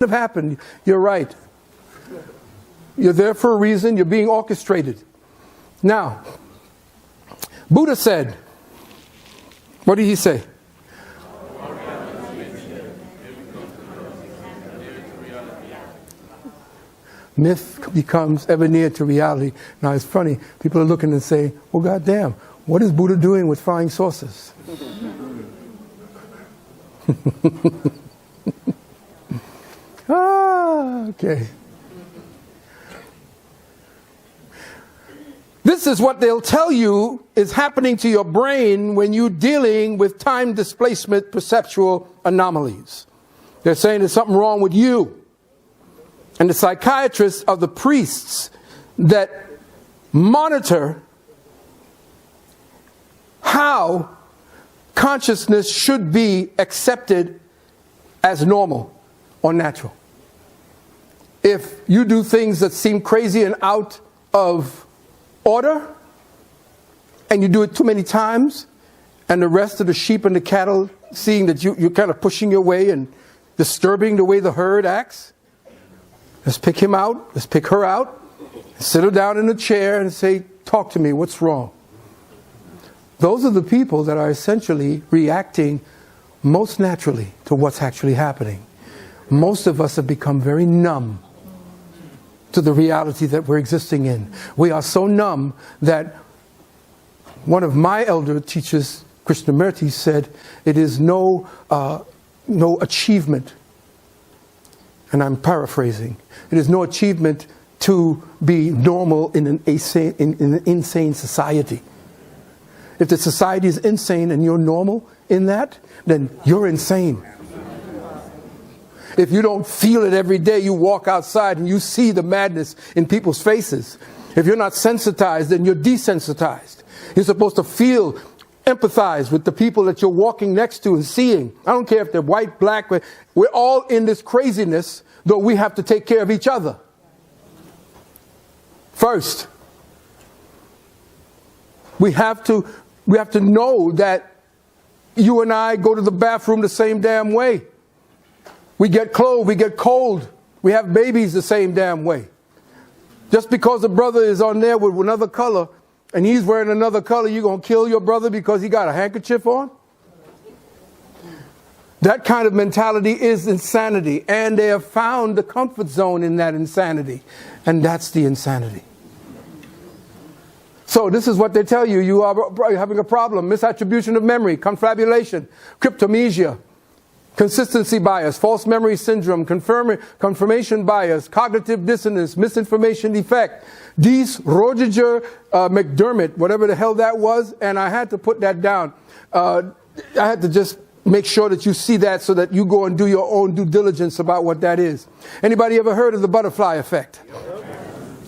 have happened. You're right. You're there for a reason. You're being orchestrated. Now, Buddha said, what did he say? Myth becomes ever near to reality. Now it's funny, people are looking and say, well, goddamn, what is Buddha doing with flying saucers? Okay. This is what they'll tell you is happening to your brain when you're dealing with time displacement perceptual anomalies. They're saying there's something wrong with you. And the psychiatrists are the priests that monitor how consciousness should be accepted as normal or natural. If you do things that seem crazy and out of order, and you do it too many times, and the rest of the sheep and the cattle seeing that you're kind of pushing your way and disturbing the way the herd acts, let's pick him out, let's pick her out, sit her down in a chair and say, talk to me, what's wrong? Those are the people that are essentially reacting most naturally to what's actually happening. Most of us have become very numb to the reality that we're existing in. We are so numb that one of my elder teachers, Krishnamurti, said, it is no achievement, and I'm paraphrasing, it is no achievement to be normal in an insane society. If the society is insane and you're normal in that, then you're insane. If you don't feel it every day, you walk outside and you see the madness in people's faces. If you're not sensitized, then you're desensitized. You're supposed to feel, empathize with the people that you're walking next to and seeing. I don't care if they're white, black, we're all in this craziness, though we have to take care of each other. First, we have to know that you and I go to the bathroom the same damn way. We get clothed, we get cold, we have babies the same damn way. Just because a brother is on there with another color and he's wearing another color, you're going to kill your brother because he got a handkerchief on? That kind of mentality is insanity, and they have found the comfort zone in that insanity, and that's the insanity. So this is what they tell you. You are having a problem. Misattribution of memory, confabulation, cryptomnesia, consistency bias, false memory syndrome, confirmation bias, cognitive dissonance, misinformation defect, Dies, Roediger, McDermott, whatever the hell that was, and I had to put that down. I had to just make sure that you see that so that you go and do your own due diligence about what that is. Anybody ever heard of the butterfly effect?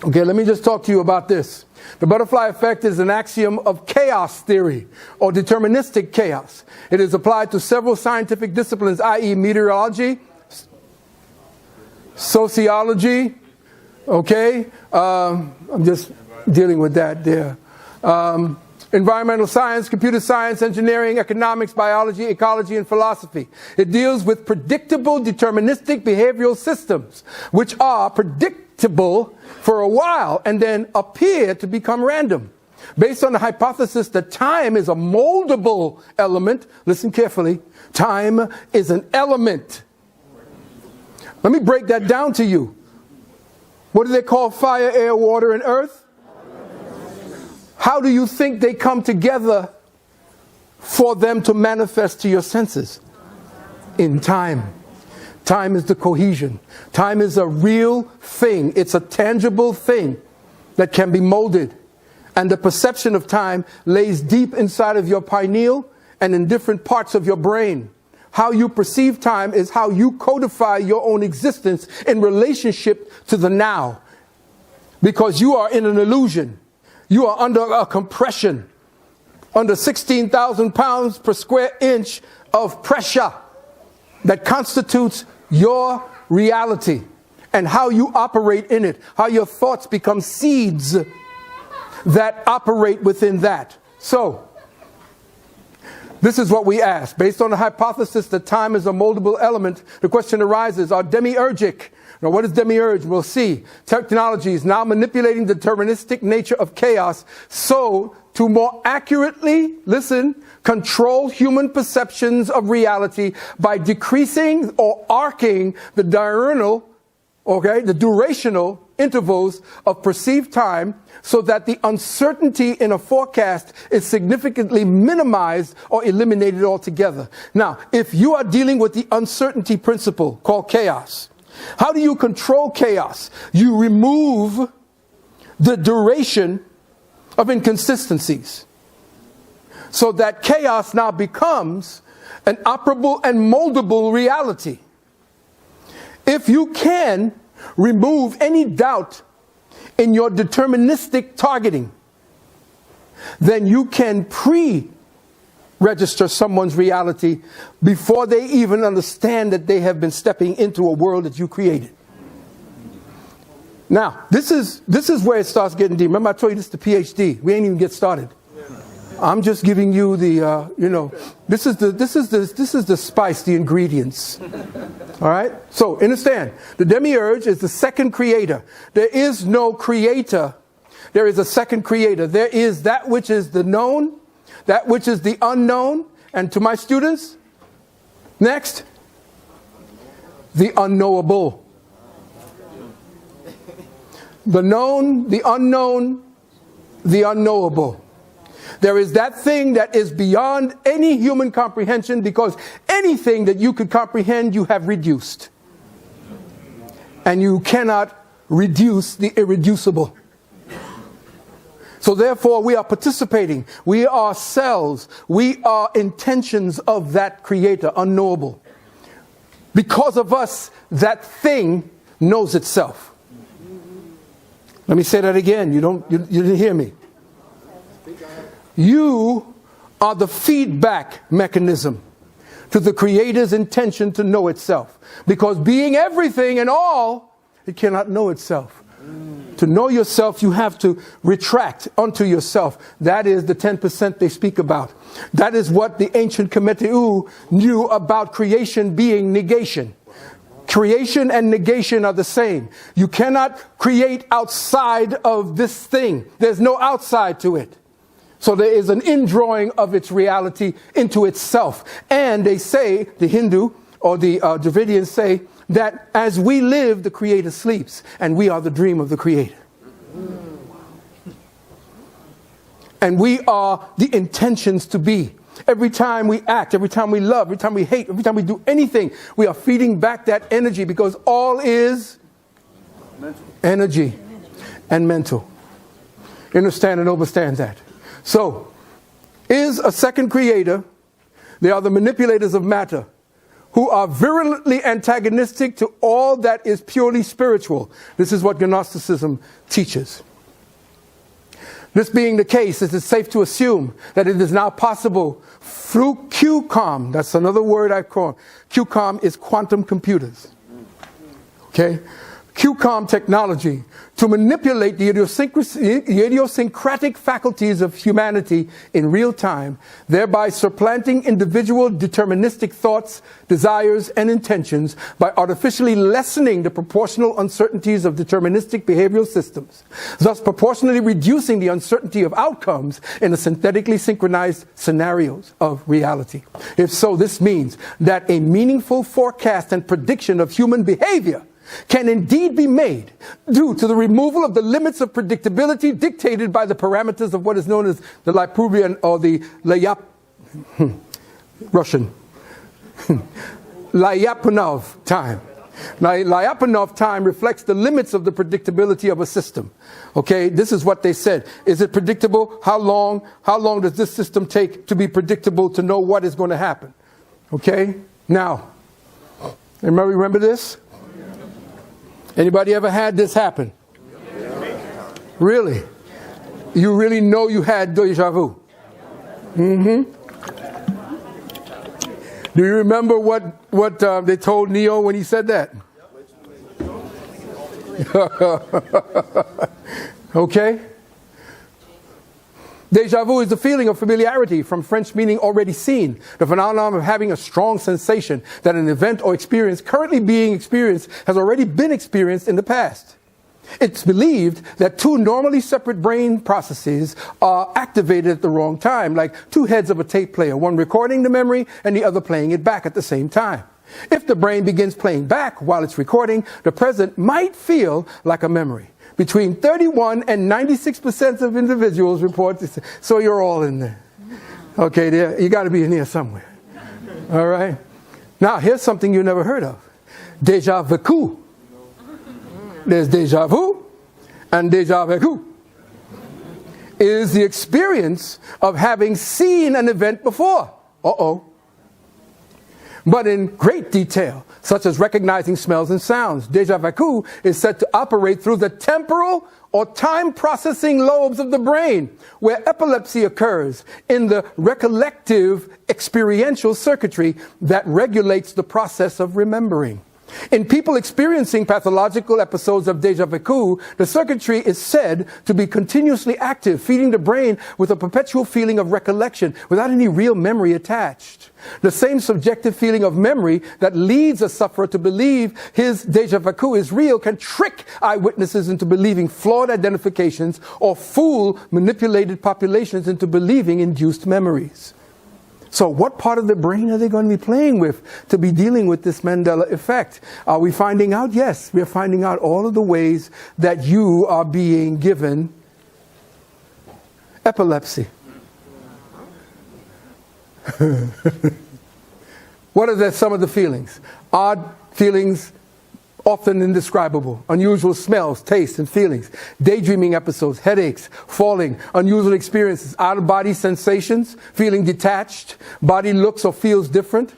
Okay, let me just talk to you about this. The butterfly effect is an axiom of chaos theory, or deterministic chaos. It is applied to several scientific disciplines, i.e. meteorology, sociology, okay? I'm just dealing with that there. Environmental science, computer science, engineering, economics, biology, ecology, and philosophy. It deals with predictable deterministic behavioral systems, which are predictable for a while and then appear to become random. Based on the hypothesis that time is a moldable element, listen carefully, time is an element. Let me break that down to you. What do they call fire, air, water, and earth? How do you think they come together for them to manifest to your senses? In time. Time is the cohesion. Time is a real thing. It's a tangible thing that can be molded. And the perception of time lays deep inside of your pineal and in different parts of your brain. How you perceive time is how you codify your own existence in relationship to the now. Because you are in an illusion. You are under a compression, under 16,000 pounds per square inch of pressure that constitutes your reality and how you operate in it, how your thoughts become seeds that operate within that. So, This is what we ask. Based on the hypothesis that time is a moldable element, the question arises, are demiurgic? Now, what is demiurge? We'll see. Technologies now manipulating the deterministic nature of chaos so to more accurately, listen, control human perceptions of reality by decreasing or arcing the diurnal, the durational intervals of perceived time so that the uncertainty in a forecast is significantly minimized or eliminated altogether. Now, if you are dealing with the uncertainty principle called chaos, how do you control chaos? You remove the duration of inconsistencies so that chaos now becomes an operable and moldable reality. If you can remove any doubt in your deterministic targeting, then you can pre-register someone's reality before they even understand that they have been stepping into a world that you created. Now, this is where it starts getting deep. Remember I told you this is the PhD. We ain't even get started. I'm just giving you the, this is the spice, the ingredients. All right? So, understand, the demiurge is the second creator. There is no creator. There is a second creator. There is that which is the known, that which is the unknown, and to my students, next, the unknowable. The known, the unknown, the unknowable. There is that thing that is beyond any human comprehension, because anything that you could comprehend, you have reduced. And you cannot reduce the irreducible. So therefore, we are participating. We are cells. We are intentions of that creator, unknowable. Because of us, that thing knows itself. Let me say that again. You didn't hear me. You are the feedback mechanism to the Creator's intention to know itself. Because being everything and all, it cannot know itself. To know yourself, you have to retract unto yourself. That is the 10% they speak about. That is what the ancient Kemetu knew about creation being negation. Creation and negation are the same. You cannot create outside of this thing. There's no outside to it. So there is an indrawing of its reality into itself. And they say, the Hindu or the Dravidians say, that as we live, the Creator sleeps. And we are the dream of the Creator. And we are the intentions to be. Every time we act, every time we love, every time we hate, every time we do anything, we are feeding back that energy, because all is energy and mental. You understand and understand that. So, is a second creator. They are the manipulators of matter, who are virulently antagonistic to all that is purely spiritual. This is what Gnosticism teaches. This being the case, it is safe to assume that it is now possible through QCOM, that's another word I call, QCOM is quantum computers. Okay? QCOM technology to manipulate the idiosyncratic faculties of humanity in real time, thereby supplanting individual deterministic thoughts, desires, and intentions by artificially lessening the proportional uncertainties of deterministic behavioral systems, thus proportionally reducing the uncertainty of outcomes in the synthetically synchronized scenarios of reality. If so, this means that a meaningful forecast and prediction of human behavior can indeed be made due to the removal of the limits of predictability dictated by the parameters of what is known as the Lyapunov or the Lyapunov time. Now, Lyapunov time reflects the limits of the predictability of a system. Okay, this is what they said. Is it predictable? How long? How long does this system take to be predictable, to know what is going to happen? Okay, now, remember this? Anybody ever had this happen? Really? You really know you had deja vu? Mm-hmm. Do you remember what they told Neo when he said that? Okay? Déjà vu is the feeling of familiarity, from French meaning already seen, the phenomenon of having a strong sensation that an event or experience currently being experienced has already been experienced in the past. It's believed that two normally separate brain processes are activated at the wrong time, like two heads of a tape player, one recording the memory and the other playing it back at the same time. If the brain begins playing back while it's recording, the present might feel like a memory. Between 31 and 96% of individuals report this. So you're all in there. Okay, there, you got to be in here somewhere. All right? Now, here's something you never heard of. Déjà vécu. There's déjà vu and déjà vécu. It is the experience of having seen an event before. Uh-oh. But in great detail, such as recognizing smells and sounds. Déjà vu is said to operate through the temporal or time processing lobes of the brain, where epilepsy occurs in the recollective experiential circuitry that regulates the process of remembering. In people experiencing pathological episodes of déjà vu, the circuitry is said to be continuously active, feeding the brain with a perpetual feeling of recollection without any real memory attached. The same subjective feeling of memory that leads a sufferer to believe his déjà vu is real can trick eyewitnesses into believing flawed identifications or fool manipulated populations into believing induced memories. So what part of the brain are they going to be playing with to be dealing with this Mandela effect? Are we finding out? Yes, we're finding out all of the ways that you are being given epilepsy. What are some of the feelings? Odd feelings, often indescribable, unusual smells, tastes, and feelings, daydreaming episodes, headaches, falling, unusual experiences, out-of-body sensations, feeling detached, body looks or feels different,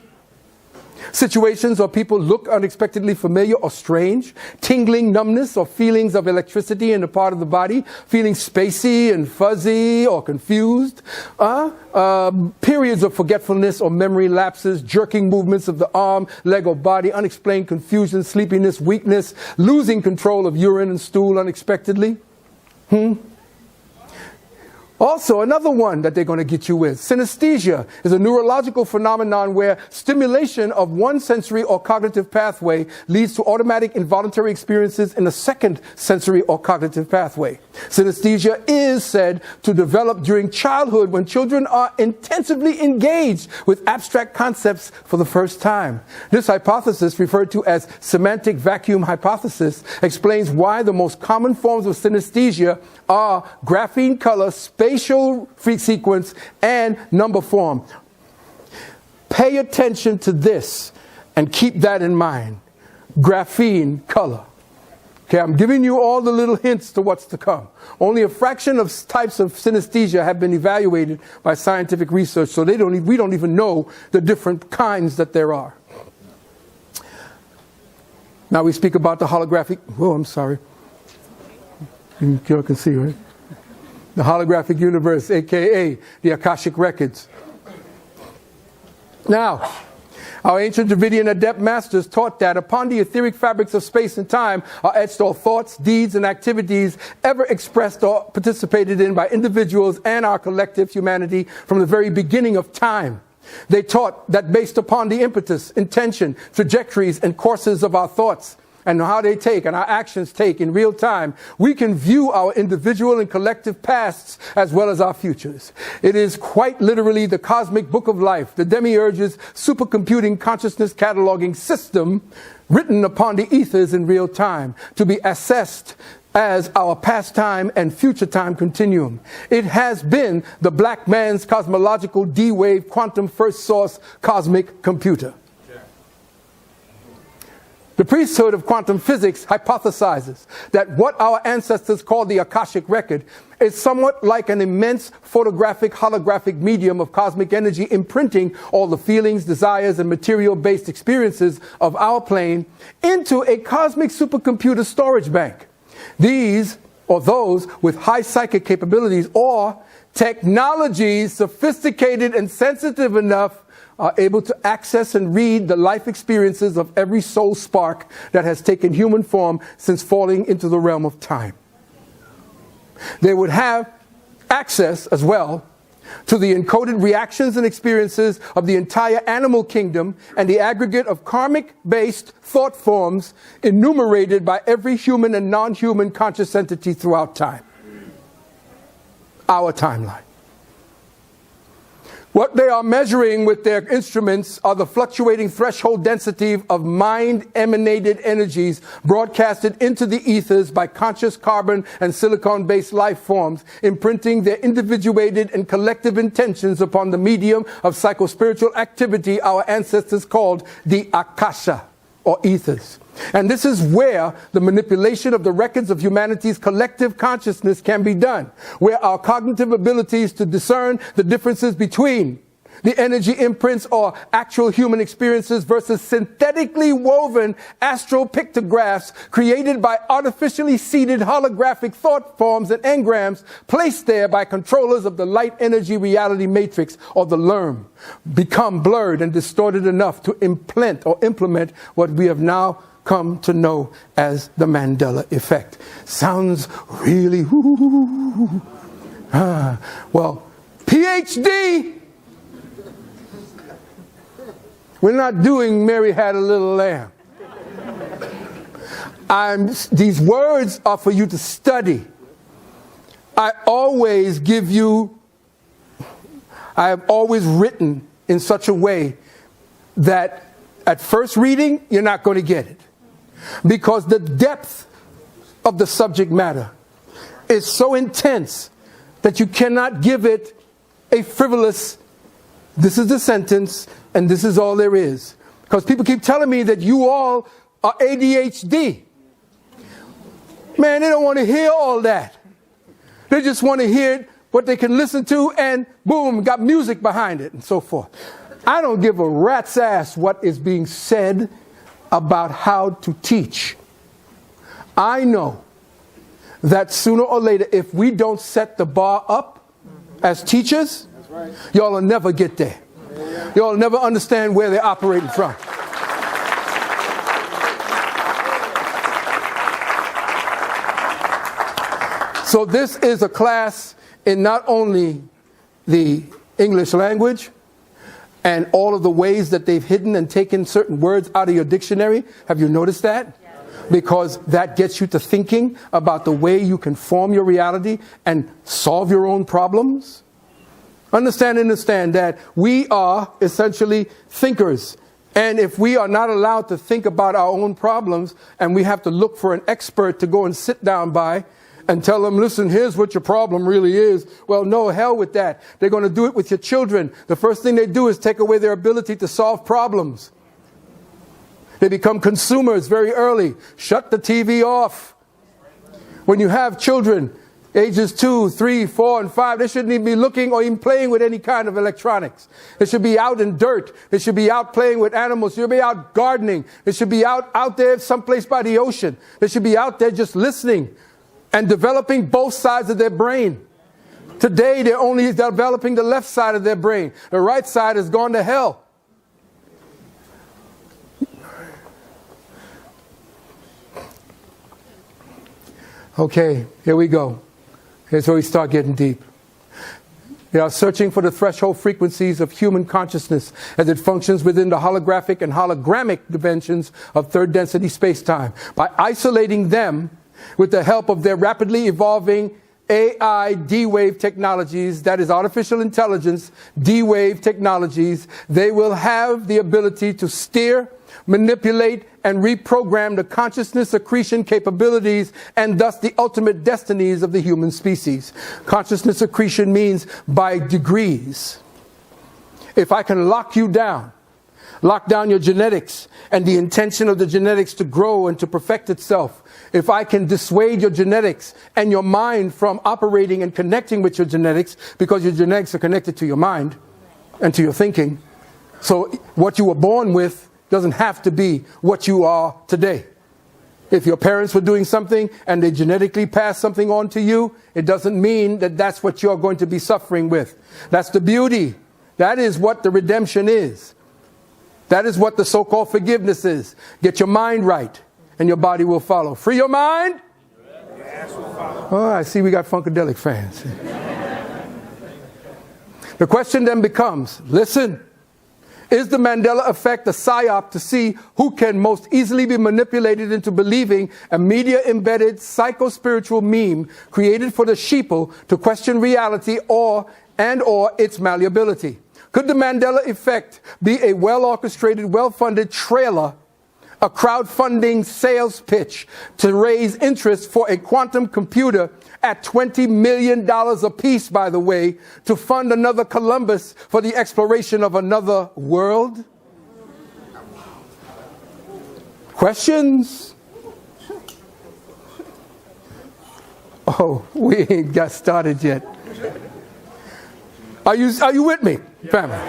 situations or people look unexpectedly familiar or strange, tingling numbness or feelings of electricity in a part of the body, feeling spacey and fuzzy or confused, periods of forgetfulness or memory lapses, jerking movements of the arm, leg, or body, unexplained confusion, sleepiness, weakness, losing control of urine and stool unexpectedly. Also, another one that they're going to get you with, synesthesia, is a neurological phenomenon where stimulation of one sensory or cognitive pathway leads to automatic involuntary experiences in a second sensory or cognitive pathway. Synesthesia is said to develop during childhood when children are intensively engaged with abstract concepts for the first time. This hypothesis, referred to as semantic vacuum hypothesis, explains why the most common forms of synesthesia are grapheme color, spatial sequence, and number form. Pay attention to this and keep that in mind. Graphene color. Okay, I'm giving you all the little hints to what's to come. Only a fraction of types of synesthesia have been evaluated by scientific research, so we don't even know the different kinds that there are. Now we speak about the holographic. Oh, I'm sorry. You can see, right? The holographic universe, aka the Akashic Records. Now, our ancient Dravidian adept masters taught that upon the etheric fabrics of space and time are etched all thoughts, deeds, and activities ever expressed or participated in by individuals and our collective humanity from the very beginning of time. They taught that based upon the impetus, intention, trajectories, and courses of our thoughts, and how they take and our actions take in real time, we can view our individual and collective pasts as well as our futures. It is quite literally the cosmic book of life, the demiurge's supercomputing consciousness cataloging system written upon the ethers in real time to be assessed as our past time and future time continuum. It has been the black man's cosmological D-wave quantum first source cosmic computer. The priesthood of quantum physics hypothesizes that what our ancestors called the Akashic Record is somewhat like an immense photographic holographic medium of cosmic energy imprinting all the feelings, desires, and material-based experiences of our plane into a cosmic supercomputer storage bank. These, or those with high psychic capabilities or technologies sophisticated and sensitive enough, are able to access and read the life experiences of every soul spark that has taken human form since falling into the realm of time. They would have access as well to the encoded reactions and experiences of the entire animal kingdom and the aggregate of karmic-based thought forms enumerated by every human and non-human conscious entity throughout time. Our timeline. What they are measuring with their instruments are the fluctuating threshold density of mind-emanated energies broadcasted into the ethers by conscious carbon and silicon-based life forms, imprinting their individuated and collective intentions upon the medium of psychospiritual activity our ancestors called the Akasha, or ethers. And this is where the manipulation of the records of humanity's collective consciousness can be done, where our cognitive abilities to discern the differences between the energy imprints or actual human experiences versus synthetically woven astral pictographs created by artificially seeded holographic thought forms and engrams placed there by controllers of the light energy reality matrix, or the LERM, become blurred and distorted enough to implement what we have now come to know as the Mandela effect. Sounds really well, PhD. We're not doing Mary Had a Little Lamb. These words are for you to study. I have always written in such a way that at first reading, you're not going to get it. Because the depth of the subject matter is so intense that you cannot give it a frivolous, this is the sentence, and this is all there is. Because people keep telling me that you all are ADHD. Man, they don't want to hear all that. They just want to hear what they can listen to, and boom, got music behind it, and so forth. I don't give a rat's ass what is being said about how to teach. I know that sooner or later, if we don't set the bar up as teachers, y'all will never get there. Y'all will never understand where they're operating from. So this is a class in not only the English language and all of the ways that they've hidden and taken certain words out of your dictionary. Have you noticed that? Yeah. Because that gets you to thinking about the way you can form your reality and solve your own problems. Understand that we are essentially thinkers. And if we are not allowed to think about our own problems, and we have to look for an expert to go and sit down by and tell them, listen, here's what your problem really is. Well, no, hell with that. They're going to do it with your children. The first thing they do is take away their ability to solve problems. They become consumers very early. Shut the TV off. When you have children, ages 2, 3, 4, and 5, they shouldn't even be looking or even playing with any kind of electronics. They should be out in dirt. They should be out playing with animals. They should be out gardening. They should be out there someplace by the ocean. They should be out there just listening and developing both sides of their brain. Today, they're only developing the left side of their brain. The right side has gone to hell. Okay, here we go. Here's where we start getting deep. They are searching for the threshold frequencies of human consciousness as it functions within the holographic and hologrammic dimensions of third density space-time. By isolating them with the help of their rapidly evolving AI D-Wave technologies, that is artificial intelligence, D-Wave technologies, they will have the ability to steer, manipulate, and reprogram the consciousness accretion capabilities and thus the ultimate destinies of the human species. Consciousness accretion means by degrees. If I can lock down your genetics and the intention of the genetics to grow and to perfect itself, if I can dissuade your genetics and your mind from operating and connecting with your genetics, because your genetics are connected to your mind and to your thinking. So what you were born with doesn't have to be what you are today. If your parents were doing something and they genetically passed something on to you, it doesn't mean that that's what you're going to be suffering with. That's the beauty. That is what the redemption is. That is what the so-called forgiveness is. Get your mind right, and your body will follow. Free your mind? Oh, I see we got Funkadelic fans. The question then becomes, listen, is the Mandela effect a psyop to see who can most easily be manipulated into believing a media-embedded psycho-spiritual meme created for the sheeple to question reality or its malleability? Could the Mandela effect be a well-orchestrated, well-funded trailer, a crowdfunding sales pitch to raise interest for a quantum computer at $20 million apiece, by the way, to fund another Columbus for the exploration of another world? Questions? Oh, we ain't got started yet. Are you with me, family?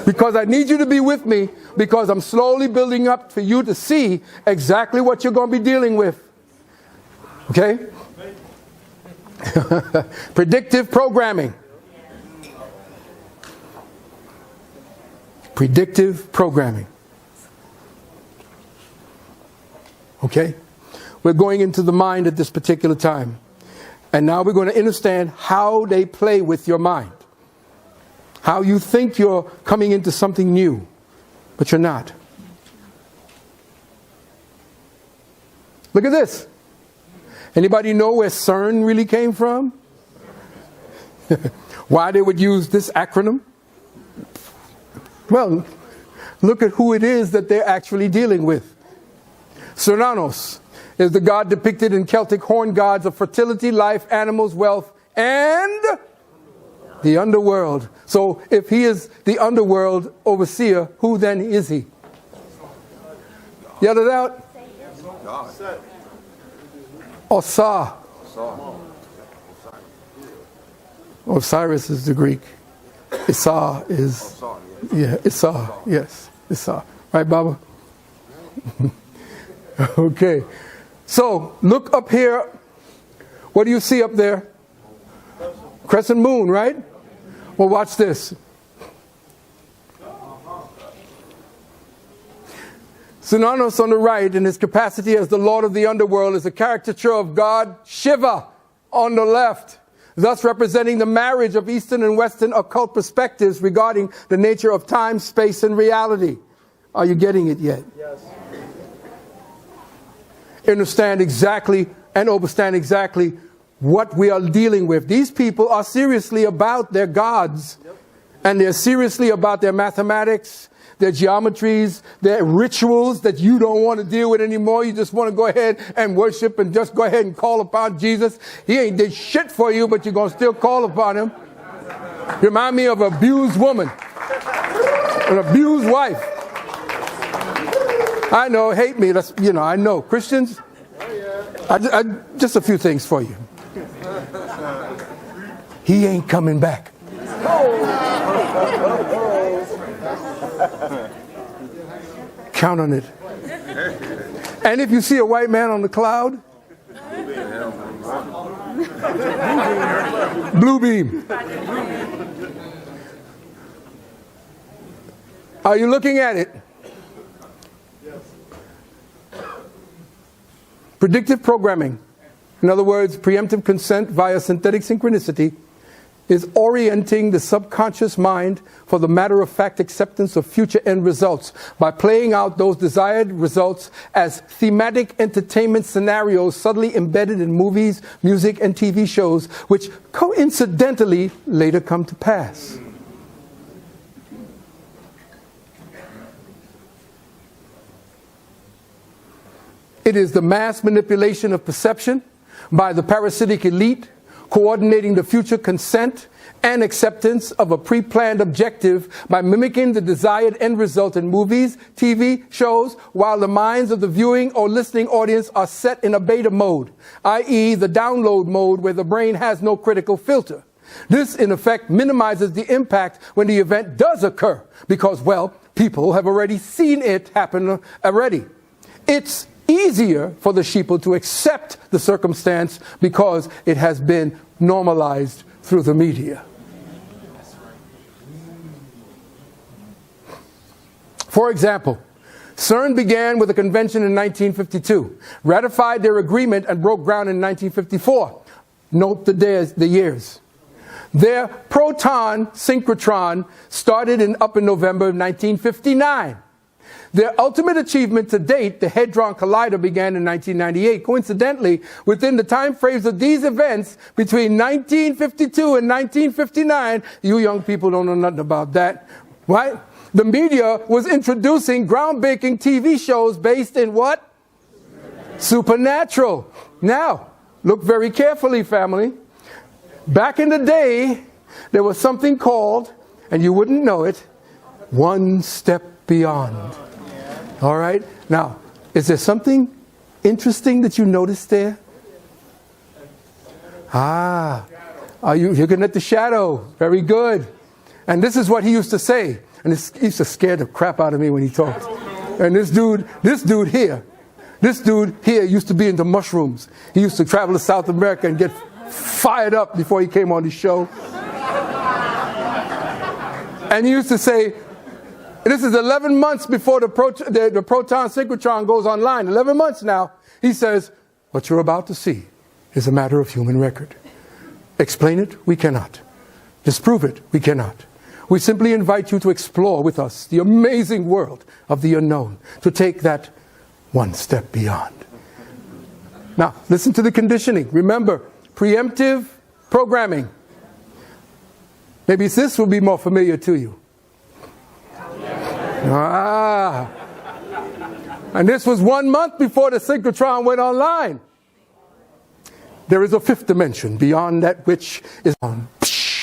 Because I need you to be with me, because I'm slowly building up for you to see exactly what you're going to be dealing with. Okay? Predictive programming. Predictive programming. Okay? We're going into the mind at this particular time. And now we're going to understand how they play with your mind. How you think you're coming into something new, but you're not. Look at this. Anybody know where CERN really came from? Why they would use this acronym? Well, look at who it is that they're actually dealing with. Cernanos is the god depicted in Celtic horn gods of fertility, life, animals, wealth, and the underworld. So if he is the underworld overseer, who then is he? Yell it out. Osa. Osiris is the Greek. Isa is, yeah, Isa, yes, Isa. Right, Baba? Okay. So look up here. What do you see up there? Crescent moon, right? Well, watch this. Cernanos on the right, in his capacity as the Lord of the underworld, is a caricature of God Shiva on the left, thus representing the marriage of Eastern and Western occult perspectives regarding the nature of time, space, and reality. Are you getting it yet? Yes. Understand exactly and understand exactly what we are dealing with. These people are seriously about their gods, and they're seriously about their mathematics, their geometries, their rituals that you don't want to deal with anymore. You just want to go ahead and worship and just go ahead and call upon Jesus. He ain't did shit for you, but you're going to still call upon him. Remind me of an abused woman, an abused wife. I know, hate me. That's, I know. Christians, just a few things for you. He ain't coming back. Count on it. And if you see a white man on the cloud, blue beam. Are you looking at it? Predictive programming, in other words, preemptive consent via synthetic synchronicity, is orienting the subconscious mind for the matter-of-fact acceptance of future end results by playing out those desired results as thematic entertainment scenarios subtly embedded in movies, music, and TV shows, which coincidentally later come to pass. It is the mass manipulation of perception by the parasitic elite, coordinating the future consent and acceptance of a pre-planned objective by mimicking the desired end result in movies, TV shows, while the minds of the viewing or listening audience are set in a beta mode, i.e. the download mode where the brain has no critical filter. This, in effect, minimizes the impact when the event does occur because, well, people have already seen it happen already. It's easier for the sheeple to accept the circumstance because it has been normalized through the media. For example, CERN began with a convention in 1952, ratified their agreement and broke ground in 1954. Note the years. Their proton synchrotron started up in November of 1959. Their ultimate achievement to date, the Hadron Collider, began in 1998. Coincidentally, within the time frames of these events, between 1952 and 1959, you young people don't know nothing about that, right? The media was introducing groundbreaking TV shows based in what? Supernatural. Now, look very carefully, family. Back in the day, there was something called, and you wouldn't know it, One Step Beyond. All right? Now, is there something interesting that you noticed there? Are you looking at the shadow? Very good. And this is what he used to say. And he used to scare the crap out of me when he talked. And this dude here used to be into mushrooms. He used to travel to South America and get fired up before he came on the show. And he used to say, this is 11 months before the proton synchrotron goes online. 11 months now. He says, what you're about to see is a matter of human record. Explain it? We cannot. Disprove it? We cannot. We simply invite you to explore with us the amazing world of the unknown, to take that one step beyond. Now, listen to the conditioning. Remember, preemptive programming. Maybe this will be more familiar to you. And this was 1 month before the synchrotron went online. There is a fifth dimension beyond that which is on.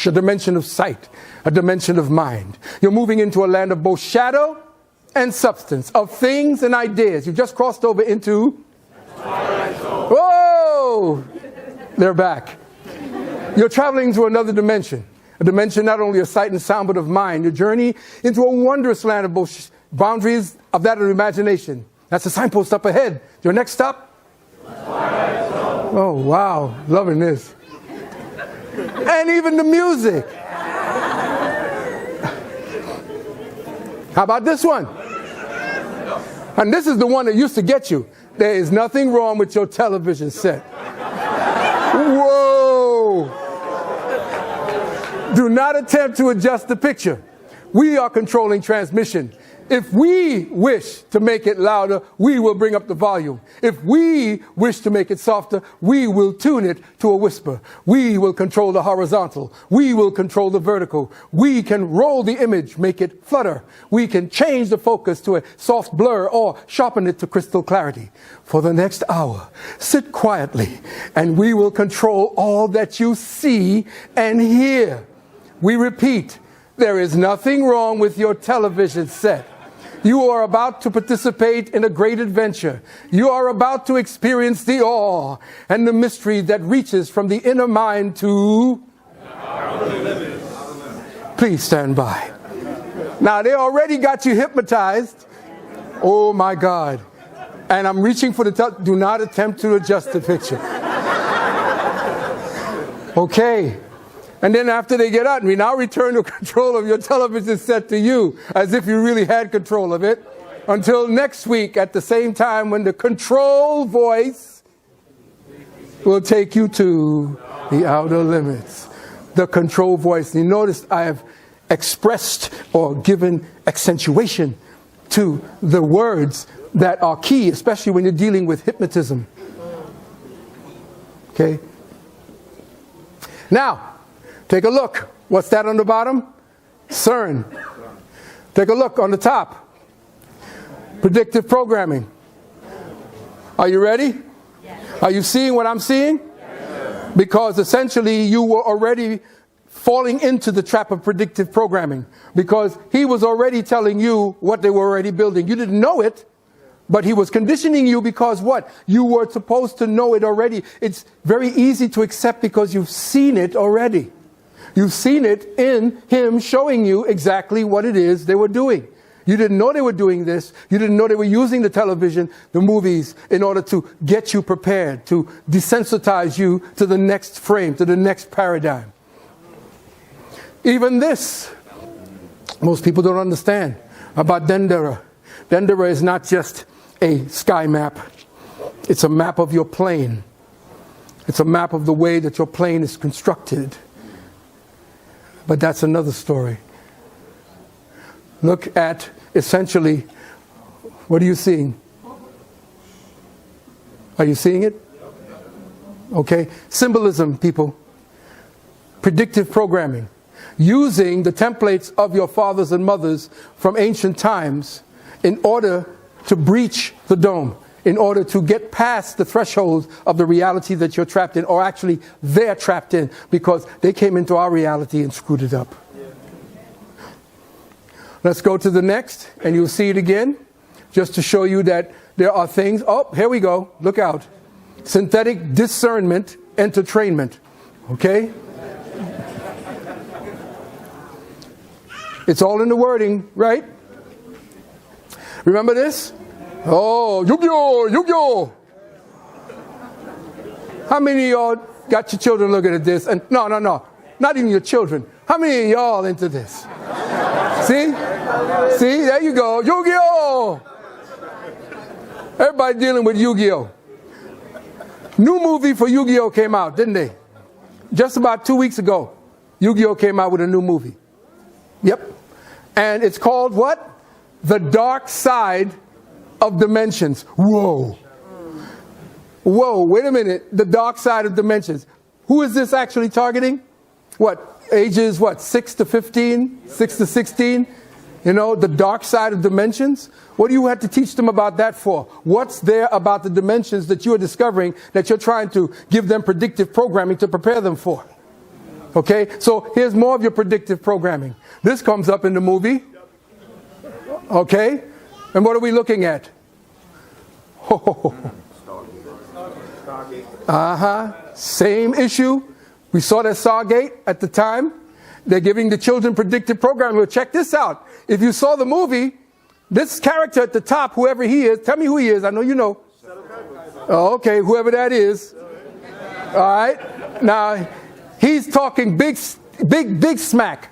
A dimension of sight, a dimension of mind. You're moving into a land of both shadow and substance, of things and ideas. You've just crossed over into... Whoa! They're back. You're traveling to another dimension. A dimension not only of sight and sound, but of mind. Your journey into a wondrous land of both boundaries of that of imagination. That's the signpost up ahead. Your next stop? Oh, wow. Loving this. And even the music. How about this one? And this is the one that used to get you. There is nothing wrong with your television set. Whoa! Do not attempt to adjust the picture. We are controlling transmission. If we wish to make it louder, we will bring up the volume. If we wish to make it softer, we will tune it to a whisper. We will control the horizontal. We will control the vertical. We can roll the image, make it flutter. We can change the focus to a soft blur or sharpen it to crystal clarity. For the next hour, sit quietly and we will control all that you see and hear. We repeat, there is nothing wrong with your television set. You are about to participate in a great adventure. You are about to experience the awe and the mystery that reaches from the inner mind to... Please stand by. Now, they already got you hypnotized. Oh, my God. And I'm reaching for the... Do not attempt to adjust the picture. Okay. And then after they get out, we now return the control of your television set to you, as if you really had control of it, until next week at the same time when the control voice will take you to the outer limits. The control voice. You notice I have expressed or given accentuation to the words that are key, especially when you're dealing with hypnotism. Okay? Now, take a look. What's that on the bottom? CERN. Take a look on the top. Predictive programming. Are you ready? Yes. Are you seeing what I'm seeing? Yes. Because essentially you were already falling into the trap of predictive programming. Because he was already telling you what they were already building. You didn't know it, but he was conditioning you because what? You were supposed to know it already. It's very easy to accept because you've seen it already. You've seen it in him showing you exactly what it is they were doing. You didn't know they were doing this. You didn't know they were using the television, the movies, in order to get you prepared, to desensitize you to the next frame, to the next paradigm. Even this, most people don't understand about Dendera. Dendera is not just a sky map. It's a map of your plane. It's a map of the way that your plane is constructed. But that's another story. Look at, essentially, what are you seeing? Are you seeing it? Okay. Symbolism, people. Predictive programming. Using the templates of your fathers and mothers from ancient times in order to breach the dome, in order to get past the threshold of the reality that you're trapped in, or actually they're trapped in because they came into our reality and screwed it up. Let's go to the next, and you'll see it again, just to show you that there are things. Oh, here we go. Look out. Synthetic discernment, entertainment. Okay? It's all in the wording, right? Remember this? Oh, Yu-Gi-Oh! Yu-Gi-Oh! How many of y'all got your children looking at this? And no, not even your children. How many of y'all into this? See? See, there you go. Yu-Gi-Oh! Everybody dealing with Yu-Gi-Oh! New movie for Yu-Gi-Oh! Came out, didn't they? Just about 2 weeks ago, Yu-Gi-Oh! Came out with a new movie. Yep. And it's called what? The Dark Side of Dimensions. Whoa. Whoa, wait a minute. The Dark Side of Dimensions. Who is this actually targeting? What? Ages, what? 6 to 15? 6 to 16? You know, the dark side of dimensions? What do you have to teach them about that for? What's there about the dimensions that you are discovering that you're trying to give them predictive programming to prepare them for? Okay, so here's more of your predictive programming. This comes up in the movie. Okay, and what are we looking at? Same issue. We saw that Stargate at the time. They're giving the children predictive programming. Well, check this out. If you saw the movie, this character at the top, whoever he is, tell me who he is. I know you know. Oh, okay, whoever that is. All right. Now, he's talking big smack.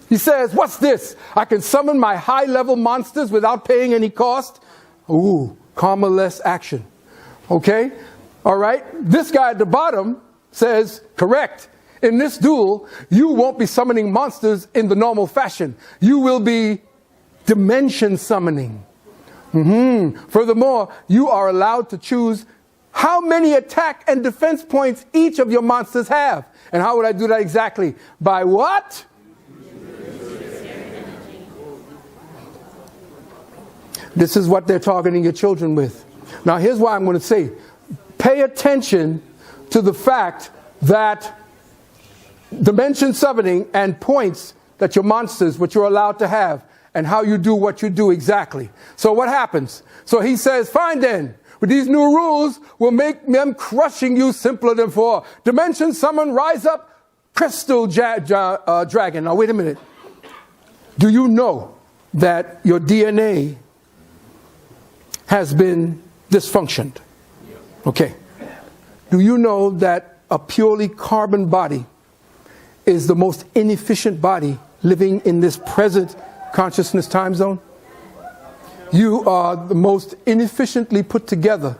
He says, what's this? I can summon my high-level monsters without paying any cost. Ooh, karma-less action. Okay? All right? This guy at the bottom says, correct. In this duel, you won't be summoning monsters in the normal fashion. You will be dimension summoning. Furthermore, you are allowed to choose how many attack and defense points each of your monsters have. And how would I do that exactly? By what? This is what they're targeting your children with. Now, here's why I'm going to say, pay attention to the fact that dimension summoning and points that your monsters, what you're allowed to have, and how you do what you do exactly. So what happens? So he says, fine then, with these new rules, we'll make them crushing you simpler than before. Dimension summon, rise up, crystal dragon. Now wait a minute. Do you know that your DNA has been dysfunctioned? Okay. Do you know that a purely carbon body is the most inefficient body living in this present consciousness time zone? You are the most inefficiently put together.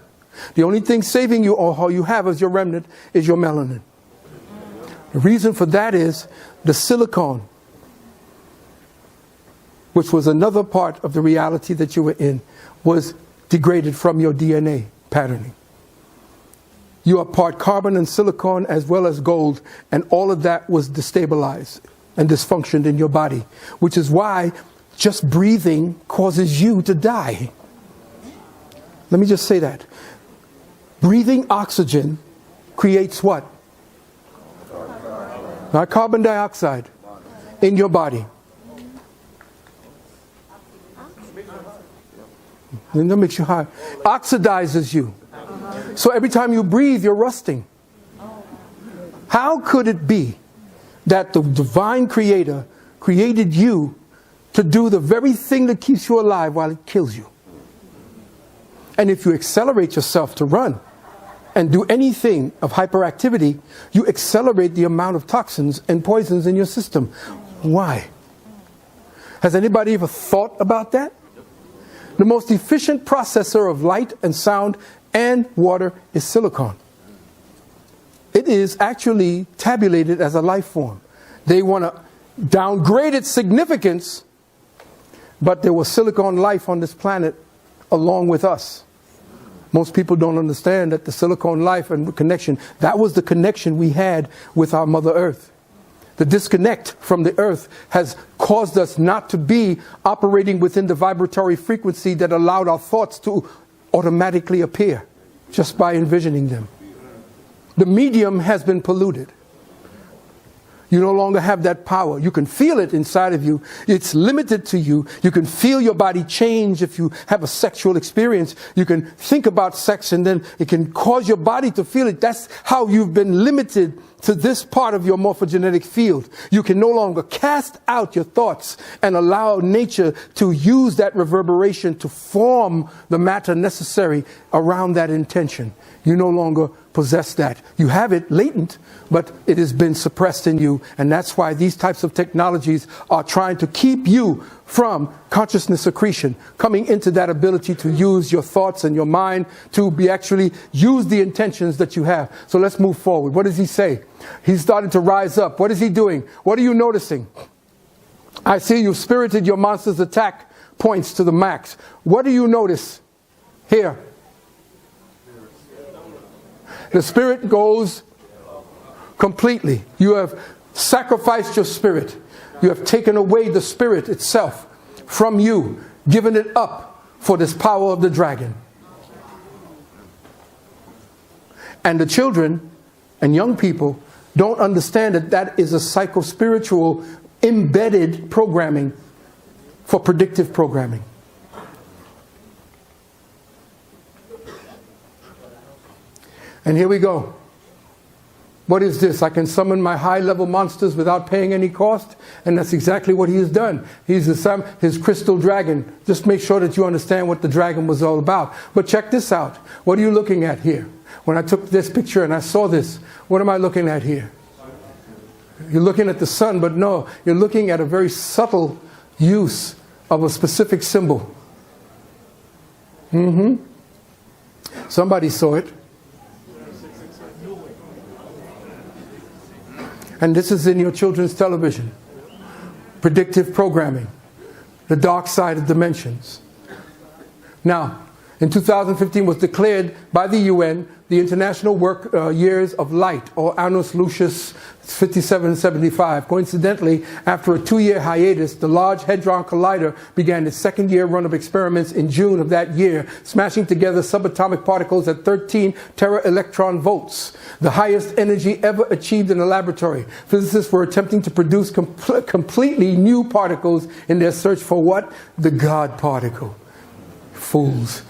The only thing saving you, or all you have as your remnant, is your melanin. The reason for that is the silicon, which was another part of the reality that you were in, was degraded from your DNA patterning. You are part carbon and silicon as well as gold, and all of that was destabilized and dysfunctioned in your body, which is why just breathing causes you to die. Let me just say that. Breathing oxygen creates what? Not carbon dioxide in your body. And that makes you high. Oxidizes you. So every time you breathe, you're rusting. How could it be that the divine creator created you to do the very thing that keeps you alive while it kills you? And if you accelerate yourself to run and do anything of hyperactivity, you accelerate the amount of toxins and poisons in your system. Why? Has anybody ever thought about that? The most efficient processor of light and sound and water is silicon. It is actually tabulated as a life form. They want to downgraded significance, but there was silicon life on this planet along with us. Most people don't understand that the silicon life and connection, that was the connection we had with our Mother Earth. The disconnect from the Earth has caused us not to be operating within the vibratory frequency that allowed our thoughts to automatically appear just by envisioning them. The medium has been polluted. You no longer have that power. You can feel it inside of you. It's limited to you. You can feel your body change if you have a sexual experience. You can think about sex and then it can cause your body to feel it. That's how you've been limited to this part of your morphogenetic field. You can no longer cast out your thoughts and allow nature to use that reverberation to form the matter necessary around that intention. You no longer possess that. You have it latent, but it has been suppressed in you, and that's why these types of technologies are trying to keep you from consciousness accretion, coming into that ability to use your thoughts and your mind to be actually use the intentions that you have. So let's move forward. What does he say? He's starting to rise up. What is he doing? What are you noticing? I see you've spirited your monster's attack points to the max. What do you notice here? The spirit goes completely. You have sacrificed your spirit. You have taken away the spirit itself from you, given it up for this power of the dragon. And the children and young people don't understand that that is a psycho-spiritual embedded programming for predictive programming. And here we go. What is this? I can summon my high-level monsters without paying any cost? And that's exactly what he has done. He's his crystal dragon. Just make sure that you understand what the dragon was all about. But check this out. What are you looking at here? When I took this picture and I saw this, what am I looking at here? You're looking at the sun, but no, you're looking at a very subtle use of a specific symbol. Somebody saw it. And this is in your children's television. Predictive programming. The dark side of dimensions. Now, in 2015 was declared by the UN the International Work Years of Light, or Annus Lucis 5775. Coincidentally, after a 2-year hiatus, the Large Hadron Collider began its second-year run of experiments in June of that year, smashing together subatomic particles at 13 tera-electron volts, the highest energy ever achieved in a laboratory. Physicists were attempting to produce completely new particles in their search for what? The God particle. Fools.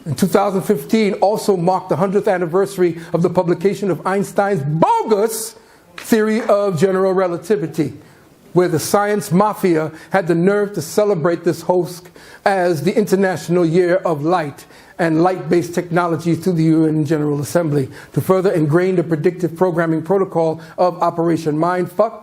In 2015 also marked the 100th anniversary of the publication of Einstein's bogus theory of general relativity, where the science mafia had the nerve to celebrate this host as the International Year of Light and light-based technologies to the UN General Assembly to further ingrain the predictive programming protocol of Operation Mindfuck.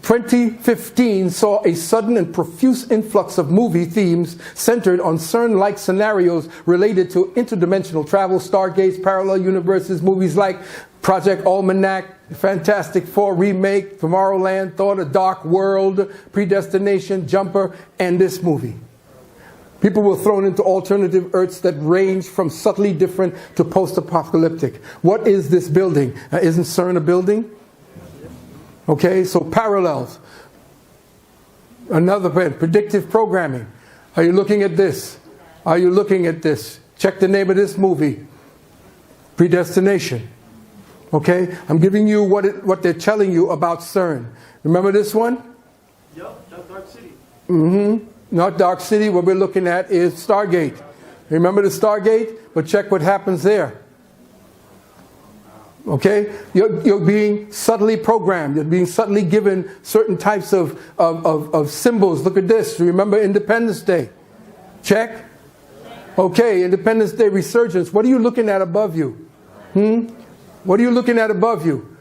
2015 saw a sudden and profuse influx of movie themes centered on CERN-like scenarios related to interdimensional travel, stargates, parallel universes, movies like Project Almanac, Fantastic Four remake, Tomorrowland, Thor: A Dark World, Predestination, Jumper, and this movie. People were thrown into alternative Earths that range from subtly different to post-apocalyptic. What is this building? Isn't CERN a building? Okay, so parallels. Another one, predictive programming. Are you looking at this? Are you looking at this? Check the name of this movie. Predestination. Okay, I'm giving you what they're telling you about CERN. Remember this one? Yep, that's Dark City. Not Dark City. What we're looking at is Stargate. Remember the Stargate? But check what happens there. Okay? You're being subtly programmed. You're being subtly given certain types of symbols. Look at this. Remember Independence Day? Check? Okay, Independence Day resurgence. What are you looking at above you? What are you looking at above you?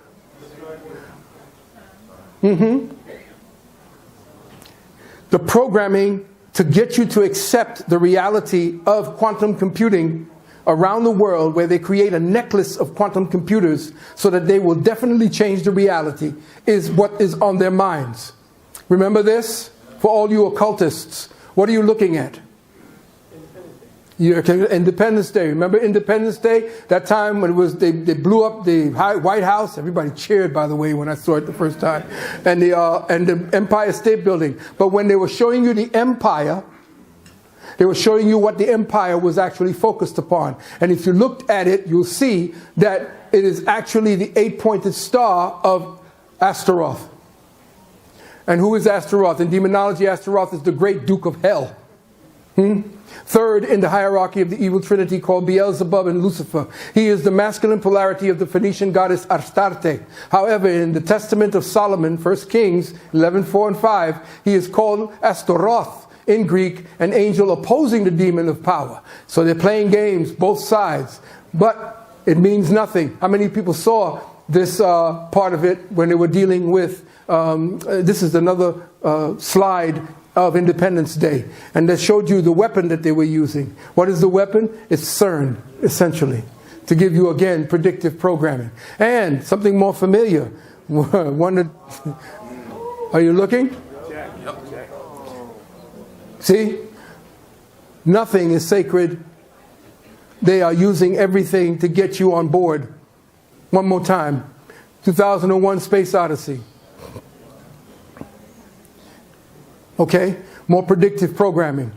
The programming to get you to accept the reality of quantum computing around the world, where they create a necklace of quantum computers so that they will definitely change the reality, is what is on their minds. Remember this? For all you occultists, what are you looking at? Independence Day. Remember Independence Day? That time when it was they blew up the White House. Everybody cheered, by the way, when I saw it the first time. And the Empire State Building. But when they were showing you the empire, they were showing you what the empire was actually focused upon. And if you looked at it, you'll see that it is actually the 8-pointed star of Astaroth. And who is Astaroth? In demonology, Astaroth is the great Duke of Hell. Third in the hierarchy of the evil trinity called Beelzebub and Lucifer. He is the masculine polarity of the Phoenician goddess Astarte. However, in the Testament of Solomon, 1 Kings 11:4 and 5, he is called Astaroth in Greek, an angel opposing the demon of power. So they're playing games, both sides. But it means nothing. How many people saw this part of it when they were dealing with, this is another slide of Independence Day. And that showed you the weapon that they were using. What is the weapon? It's CERN, essentially. To give you, again, predictive programming. And something more familiar. One that, are you looking? See? Nothing is sacred. They are using everything to get you on board. One more time. 2001 Space Odyssey. Okay? More predictive programming.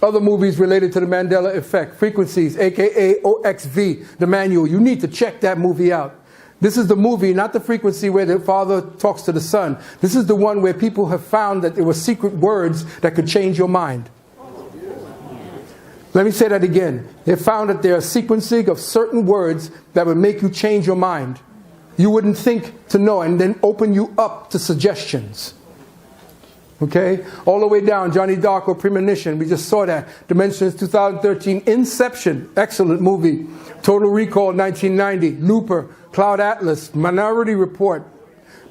Other movies related to the Mandela effect. Frequencies, aka OXV, the manual. You need to check that movie out. This is the movie, not the frequency where the father talks to the son. This is the one where people have found that there were secret words that could change your mind. Let me say that again. They found that there are sequencing of certain words that would make you change your mind. You wouldn't think to know, and then open you up to suggestions. Okay? All the way down, Johnny Dark or Premonition. We just saw that. Dimensions 2013. Inception. Excellent movie. Total Recall 1990. Looper. Cloud Atlas. Minority Report.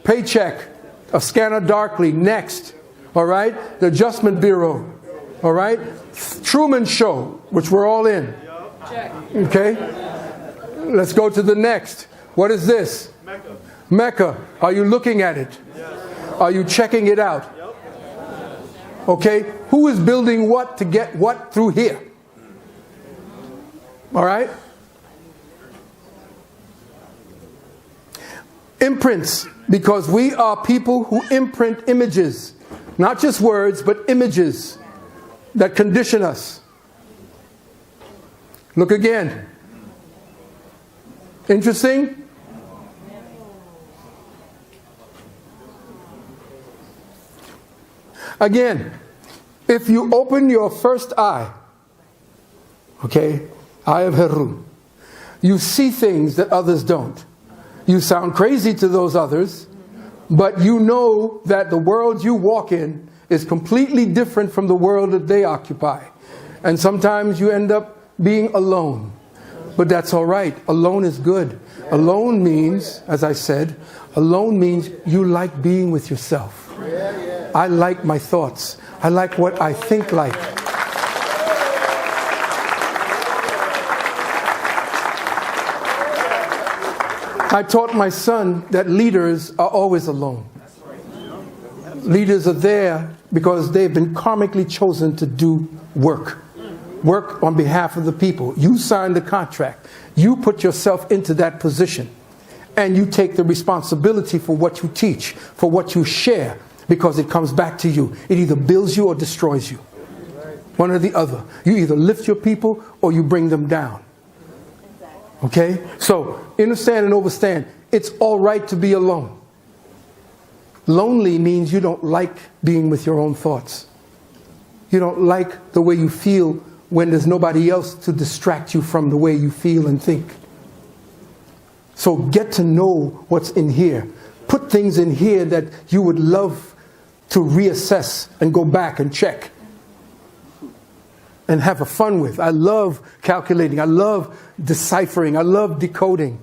Paycheck. A Scanner Darkly. Next. Alright? The Adjustment Bureau. Alright? Truman Show, which we're all in. Okay? Let's go to the next. What is this? Mecca. Are you looking at it? Are you checking it out? Okay? Who is building what to get what through here? Alright? Imprints. Because we are people who imprint images. Not just words, but images that condition us. Look again. Interesting? Again, if you open your first eye, okay, eye of Heru, you see things that others don't. You sound crazy to those others, but you know that the world you walk in is completely different from the world that they occupy. And sometimes you end up being alone. But that's all right. Alone is good. Alone means, as I said, alone means you like being with yourself. I like my thoughts. I like what I think like. I taught my son that leaders are always alone. Leaders are there because they've been karmically chosen to do work. Work on behalf of the people. You signed the contract. You put yourself into that position. And you take the responsibility for what you teach, for what you share, because it comes back to you. It either builds you or destroys you. One or the other. You either lift your people or you bring them down. Okay? So, understand and overstand. It's all right to be alone. Lonely means you don't like being with your own thoughts. You don't like the way you feel when there's nobody else to distract you from the way you feel and think. So get to know what's in here. Put things in here that you would love to reassess and go back and check. And have a fun with. I love calculating. I love deciphering. I love decoding.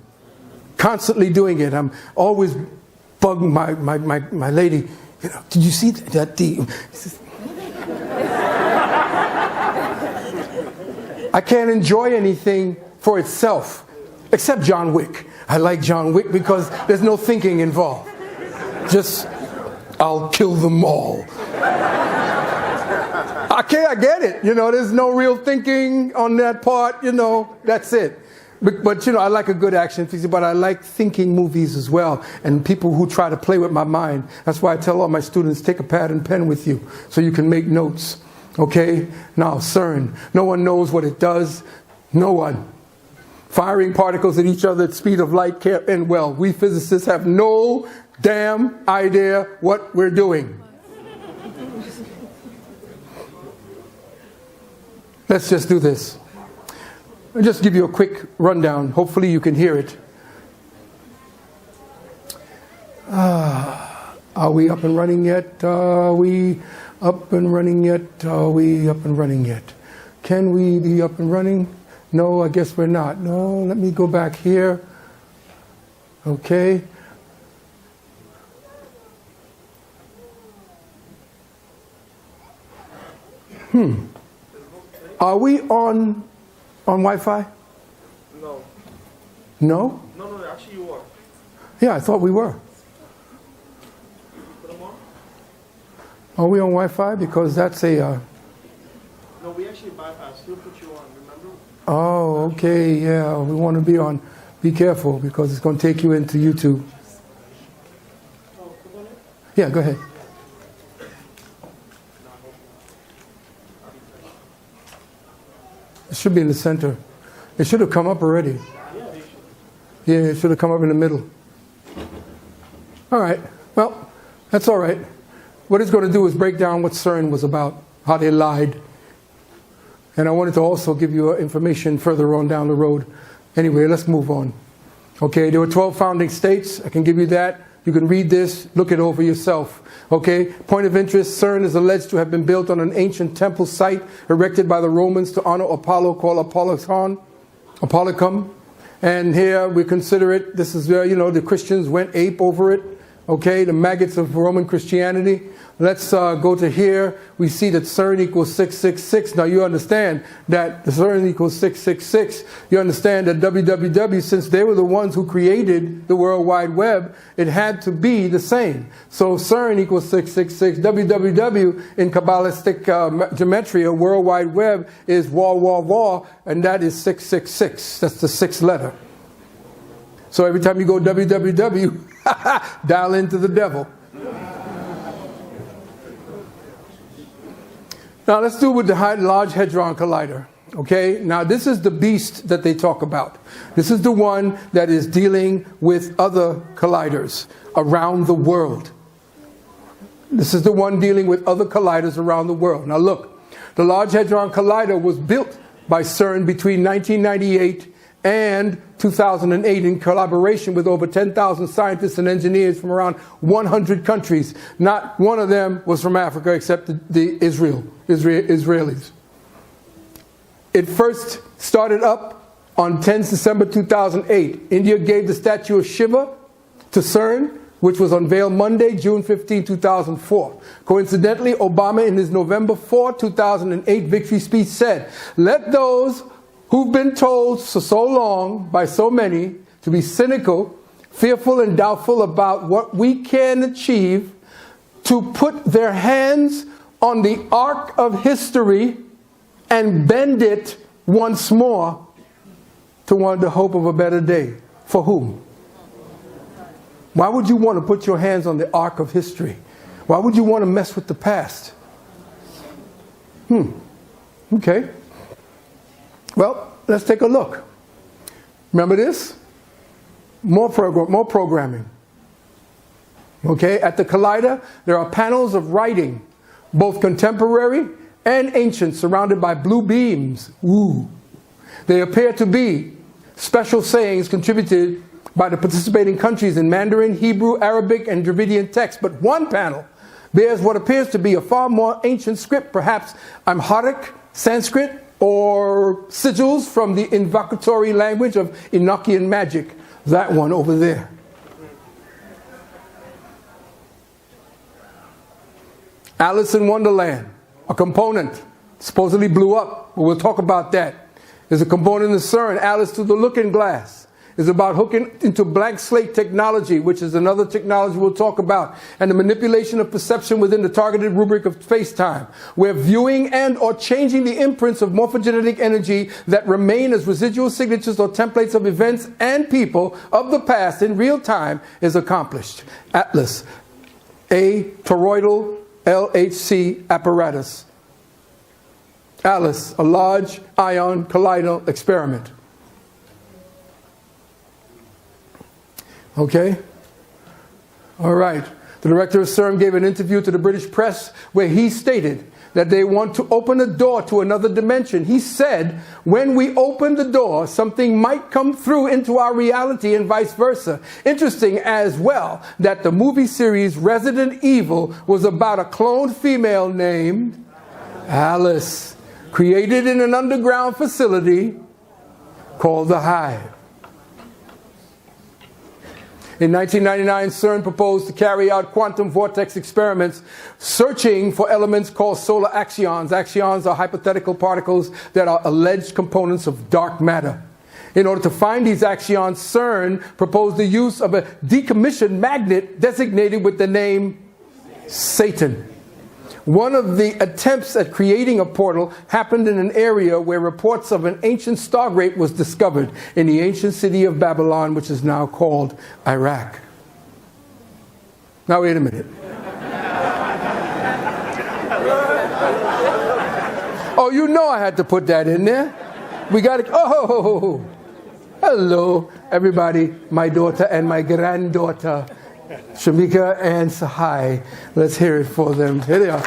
Constantly doing it. I'm always bugging my lady. You know, did you see that? I can't enjoy anything for itself, except John Wick. I like John Wick because there's no thinking involved. Just I'll kill them all. Okay, I get it. There's no real thinking on that part. That's it. But I like a good action piece, but I like thinking movies as well, and people who try to play with my mind. That's why I tell all my students, take a pad and pen with you so you can make notes. Okay? Now, CERN. No one knows what it does. No one. Firing particles at each other at speed of light can't end well. We physicists have no damn idea what we're doing. Let's just do this. I'll just give you a quick rundown. Hopefully you can hear it. Are we up and running yet? Are we up and running yet? Are we up and running yet? Can we be up and running? No, I guess we're not. No, let me go back here. Okay. Are we on Wi-Fi? No. No? No, actually you are. Yeah, I thought we were. Put them on? Are we on Wi-Fi? Because that's a... No, we actually bypassed. He'll put you on, remember? Oh, okay, yeah. We want to be on. Be careful, because it's going to take you into YouTube. Oh, come on in. Yeah, go ahead. It should be in the center. It should have come up already. Yeah, it should have come up in the middle. All right. Well, that's all right. What it's going to do is break down what CERN was about, how they lied. And I wanted to also give you information further on down the road. Anyway, let's move on. Okay, there were 12 founding states. I can give you that. You can read this, look it over yourself. Okay, point of interest, CERN is alleged to have been built on an ancient temple site erected by the Romans to honor Apollo, called Apollicum. And here we consider it, this is where, the Christians went ape over it. Okay, the maggots of Roman Christianity. Let's go to here. We see that CERN equals 666. Now you understand that the CERN equals 666. You understand that www, since they were the ones who created the World Wide Web, it had to be the same. So CERN equals 666. www in Kabbalistic gematria, World Wide Web, is wah, and that is 666. That's the sixth letter. So every time you go www, dial into the devil. Now let's do with the Large Hadron Collider. Okay, now this is the beast that they talk about. This is the one that is dealing with other colliders around the world. This is the one dealing with other colliders around the world. Now look, the Large Hadron Collider was built by CERN between 1998 and 2008 in collaboration with over 10,000 scientists and engineers from around 100 countries. Not one of them was from Africa except the Israelis. It first started up on 10 December 2008. India gave the statue of Shiva to CERN, which was unveiled Monday, June 15, 2004. Coincidentally, Obama in his November 4, 2008 victory speech said, "Let those who've been told for so long by so many to be cynical, fearful, and doubtful about what we can achieve, to put their hands on the arc of history and bend it once more toward the hope of a better day." For whom? Why would you want to put your hands on the arc of history? Why would you want to mess with the past? Okay. Well, let's take a look. Remember this? More programming. Okay, at the Collider, there are panels of writing, both contemporary and ancient, surrounded by blue beams. Ooh. They appear to be special sayings contributed by the participating countries in Mandarin, Hebrew, Arabic, and Dravidian texts. But one panel bears what appears to be a far more ancient script, perhaps Amharic, Sanskrit, or sigils from the invocatory language of Enochian magic. That one over there. Alice in Wonderland, a component, supposedly blew up, but we'll talk about that. There's a component in CERN, Alice Through the Looking Glass. is about hooking into blank slate technology, which is another technology we'll talk about, and the manipulation of perception within the targeted rubric of space-time. We're viewing and or changing the imprints of morphogenetic energy that remain as residual signatures or templates of events and people of the past in real time is accomplished. ATLAS, a toroidal LHC apparatus. ATLAS, a large ion colloidal experiment. Okay? All right. The director of CERN gave an interview to the British press where he stated that they want to open a door to another dimension. He said, when we open the door, something might come through into our reality and vice versa. Interesting as well that the movie series Resident Evil was about a cloned female named Alice, created in an underground facility called the Hive. In 1999, CERN proposed to carry out quantum vortex experiments searching for elements called solar axions. Axions are hypothetical particles that are alleged components of dark matter. In order to find these axions, CERN proposed the use of a decommissioned magnet designated with the name Satan. One of the attempts at creating a portal happened in an area where reports of an ancient stargate was discovered in the ancient city of Babylon, which is now called Iraq. Now wait a minute. Oh, you know I had to put that in there. We got to, oh, hello everybody, my daughter and my granddaughter. Shamika and Sahai. Let's hear it for them. Here they are.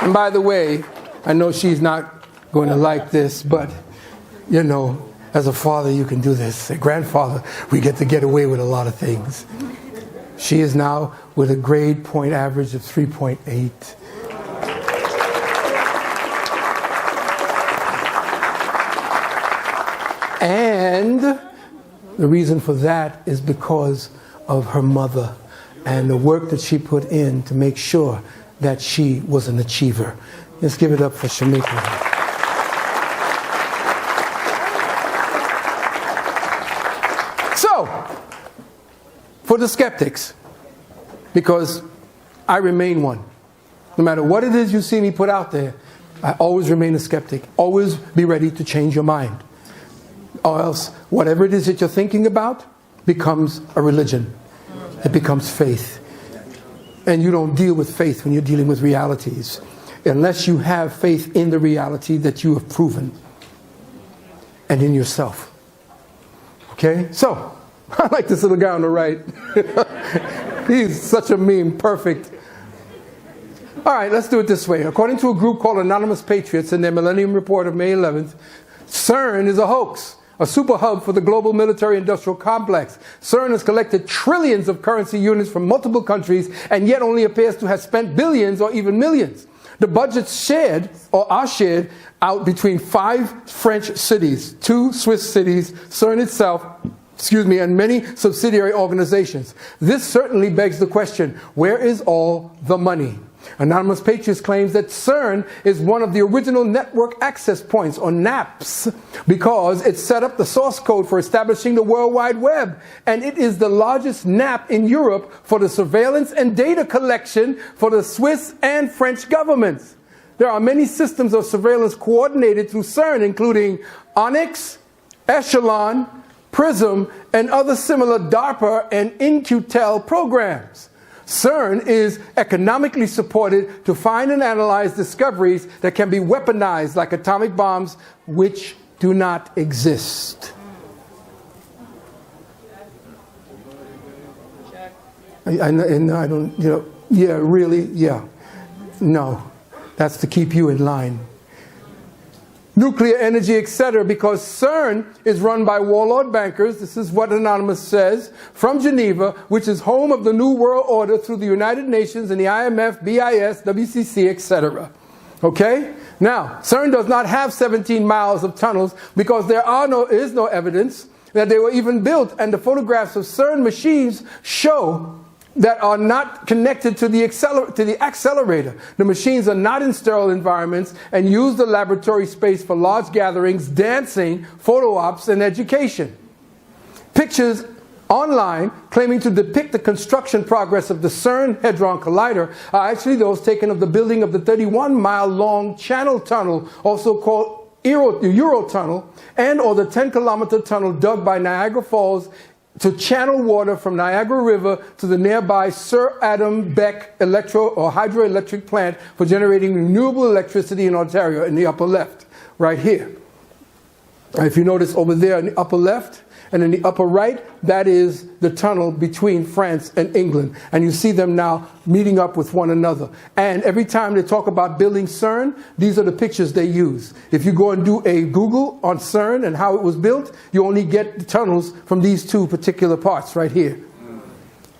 And by the way, I know she's not going to like this, but, you know, as a father, you can do this. A grandfather, we get away with a lot of things. She is now with a grade point average of 3.8. And the reason for that is because of her mother and the work that she put in to make sure that she was an achiever. Let's give it up for Shamika. So, for the skeptics, because I remain one. No matter what it is you see me put out there, I always remain a skeptic. Always be ready to change your mind. Or else, whatever it is that you're thinking about becomes a religion. It becomes faith. And you don't deal with faith when you're dealing with realities, unless you have faith in the reality that you have proven and in yourself. Okay? So, I like this little guy on the right. He's such a meme, perfect. All right, let's do it this way. According to a group called Anonymous Patriots in their Millennium Report of May 11th, CERN is a hoax. A super hub for the global military-industrial complex. CERN has collected trillions of currency units from multiple countries and yet only appears to have spent billions or even millions. The budgets shared or are shared out between 5 French cities, 2 Swiss cities, CERN itself, and many subsidiary organizations. This certainly begs the question, where is all the money? Anonymous Patriots claims that CERN is one of the original network access points, or NAPs, because it set up the source code for establishing the World Wide Web, and it is the largest NAP in Europe for the surveillance and data collection for the Swiss and French governments. There are many systems of surveillance coordinated through CERN, including Onyx, Echelon, PRISM, and other similar DARPA and In-Q-Tel programs. CERN is economically supported to find and analyze discoveries that can be weaponized like atomic bombs, which do not exist. I don't, yeah, really, yeah. No, that's to keep you in line. Nuclear energy, etc., because CERN is run by warlord bankers, this is what Anonymous says, from Geneva, which is home of the New World Order through the United Nations and the IMF, BIS, WCC, etc. Okay? Now, CERN does not have 17 miles of tunnels because there is no evidence that they were even built, and the photographs of CERN machines show that are not connected to the accelerator. The machines are not in sterile environments and use the laboratory space for large gatherings, dancing, photo ops, and education. Pictures online claiming to depict the construction progress of the CERN Hadron Collider are actually those taken of the building of the 31-mile-long Channel Tunnel, also called the Eurotunnel, and or the 10-kilometer tunnel dug by Niagara Falls to channel water from Niagara River to the nearby Sir Adam Beck hydroelectric plant for generating renewable electricity in Ontario, in the upper left, right here. If you notice over there in the upper left and in the upper right, that is the tunnel between France and England. And you see them now meeting up with one another. And every time they talk about building CERN, these are the pictures they use. If you go and do a Google on CERN and how it was built, you only get the tunnels from these two particular parts right here.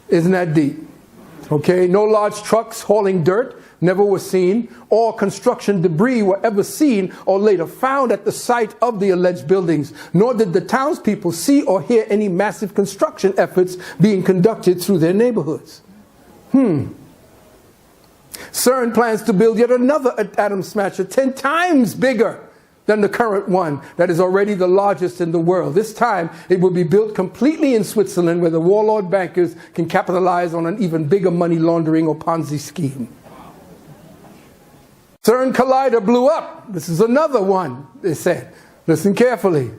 Isn't that deep? Okay, no large trucks hauling dirt never were seen, or construction debris were ever seen or later found at the site of the alleged buildings, nor did the townspeople see or hear any massive construction efforts being conducted through their neighborhoods. CERN plans to build yet another atom smasher 10 times bigger than the current one that is already the largest in the world. This time, it will be built completely in Switzerland, where the warlord bankers can capitalize on an even bigger money laundering or Ponzi scheme. CERN Collider blew up. This is another one, they said. Listen carefully.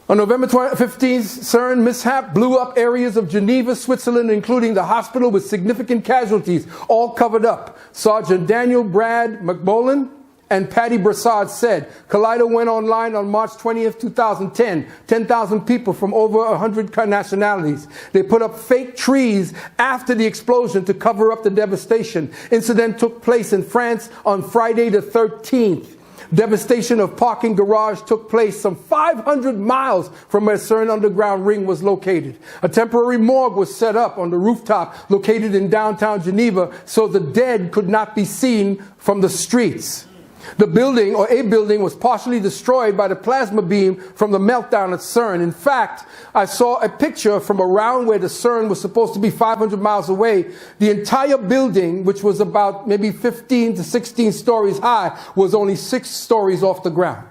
On November 15th, CERN mishap blew up areas of Geneva, Switzerland, including the hospital with significant casualties, all covered up. Sergeant Daniel Brad McBolin and Patty Brassard said, Collider went online on March 20th, 2010. 10,000 people from over 100 nationalities. They put up fake trees after the explosion to cover up the devastation. Incident took place in France on Friday the 13th. Devastation of parking garage took place some 500 miles from where CERN underground ring was located. A temporary morgue was set up on the rooftop located in downtown Geneva so the dead could not be seen from the streets. The building, or a building, was partially destroyed by the plasma beam from the meltdown at CERN. In fact, I saw a picture from around where the CERN was supposed to be 500 miles away. The entire building, which was about maybe 15 to 16 stories high, was only 6 stories off the ground.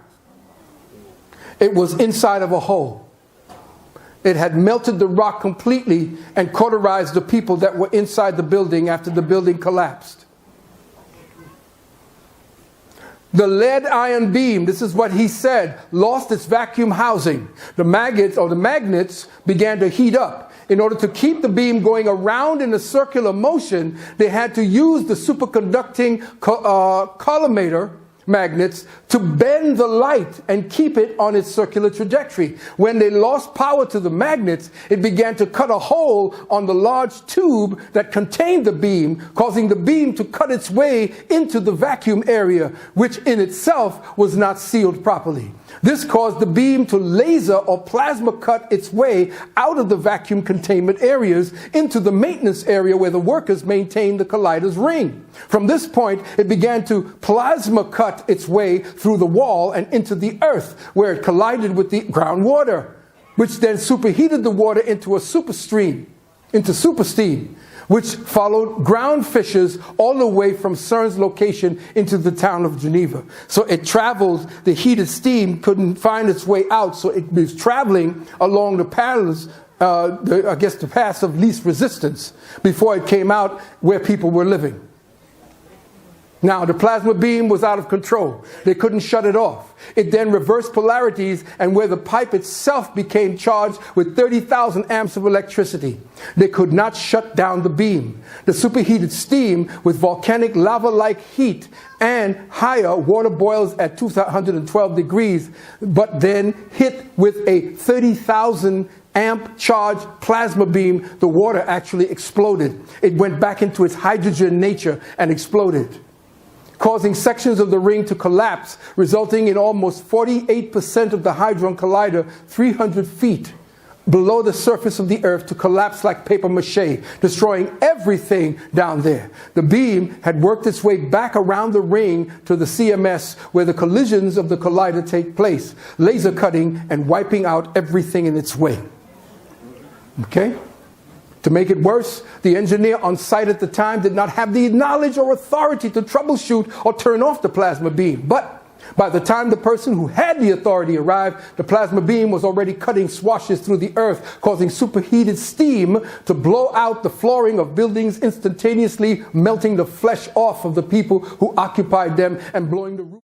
It was inside of a hole. It had melted the rock completely and cauterized the people that were inside the building after the building collapsed. The lead ion beam, this is what he said, lost its vacuum housing. The magnets began to heat up. In order to keep the beam going around in a circular motion, they had to use the superconducting collimator magnets to bend the light and keep it on its circular trajectory. When they lost power to the magnets, it began to cut a hole on the large tube that contained the beam, causing the beam to cut its way into the vacuum area, which in itself was not sealed properly. This caused the beam to laser or plasma cut its way out of the vacuum containment areas into the maintenance area where the workers maintained the collider's ring. From this point, it began to plasma cut its way through the wall and into the earth, where it collided with the groundwater, which then superheated the water into supersteam, which followed ground fissures all the way from CERN's location into the town of Geneva. So it traveled, the heated steam couldn't find its way out, so it was traveling along the paths, the paths of least resistance before it came out where people were living. Now, the plasma beam was out of control. They couldn't shut it off. It then reversed polarities, and where the pipe itself became charged with 30,000 amps of electricity. They could not shut down the beam. The superheated steam with volcanic lava-like heat and higher water boils at 212 degrees, but then hit with a 30,000 amp charged plasma beam, the water actually exploded. It went back into its hydrogen nature and exploded, causing sections of the ring to collapse, resulting in almost 48% of the Hadron Collider 300 feet below the surface of the Earth to collapse like paper mache, destroying everything down there. The beam had worked its way back around the ring to the CMS, where the collisions of the collider take place, laser cutting and wiping out everything in its way. Okay? To make it worse, the engineer on site at the time did not have the knowledge or authority to troubleshoot or turn off the plasma beam. But by the time the person who had the authority arrived, the plasma beam was already cutting swashes through the earth, causing superheated steam to blow out the flooring of buildings, instantaneously melting the flesh off of the people who occupied them and blowing the roof.